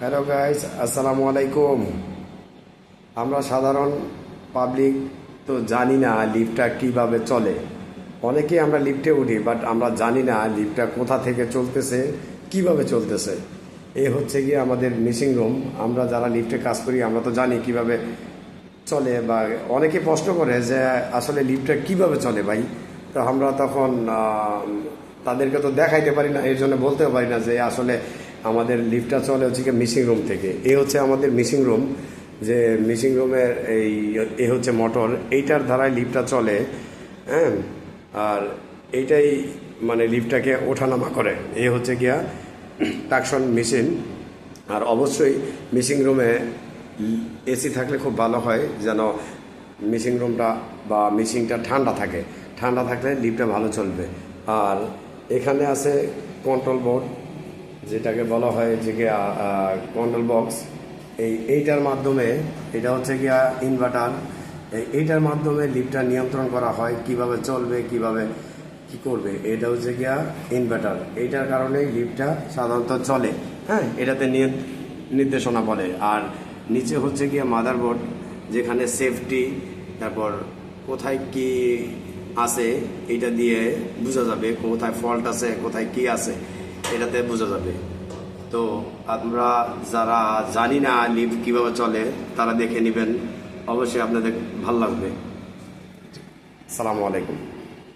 Hello guys, আসসালামু আলাইকুম। আমরা সাধারণ পাবলিক তো জানি না লিফটটা কিভাবে চলে। অনেকেই আমরা লিফটে উঠি, বাট আমরা জানি না লিফটটা কোথা থেকে চলতেছে, কিভাবে চলতেছে। এই হচ্ছে গিয়ে আমাদের মিসিং রুম। আমরা যারা লিফটে কাজ করি আমরা তো জানি কিভাবে চলে, বা অনেকে প্রশ্ন করে যে আসলে লিফটটা কিভাবে চলে ভাই। তো আমরা তখন তাদেরকে তো দেখাইতে পারি না, এর জন্য বলতেও পারি না যে আসলে আমাদের লিফটটা চলে হচ্ছে কি মিসিং রুম থেকে। এই হচ্ছে আমাদের মিসিং রুম, যে মিসিং রুমের এই হচ্ছে মোটর, এইটার দ্বারাই লিফটটা চলে। হ্যাঁ, আর এইটাই মানে লিফটটাকে ওঠানামা করে। এই হচ্ছে গিয়া টাকশন মেশিন। আর অবশ্যই মিসিং রুমে এসি থাকলে খুব ভালো হয়, যেন মিসিং রুমটা বা মিসিংটা ঠান্ডা থাকে। ঠান্ডা থাকলে লিফটটা ভালো চলবে। আর এখানে আছে কন্ট্রোল বোর্ড, যেটাকে বলা হয় যে কন্ট্রোল বক্স। এইটার মাধ্যমে, এটা হচ্ছে গিয়া ইনভার্টার, এইটার মাধ্যমে লিফটটা নিয়ন্ত্রণ করা হয়, কিভাবে চলবে, কিভাবে কি করবে। এটা হচ্ছে গিয়া ইনভার্টার। এইটার কারণেই লিফটটা সাধারণত চলে। হ্যাঁ, এটাতে নির্দেশনা বলে। আর নিচে হচ্ছে গিয়া মাদারবোর্ড, যেখানে সেফটি, তারপর কোথায় কি আছে এটা দিয়ে বোঝা যাবে, কোথায় ফল্ট আছে, কোথায় কি আছে এটাতে বোঝা যাবে। তো আমরা যারা জানি না লিফট কিভাবে চলে তারা দেখে নেবেন, অবশ্যই আপনাদের ভালো লাগবে। আসসালামু আলাইকুম।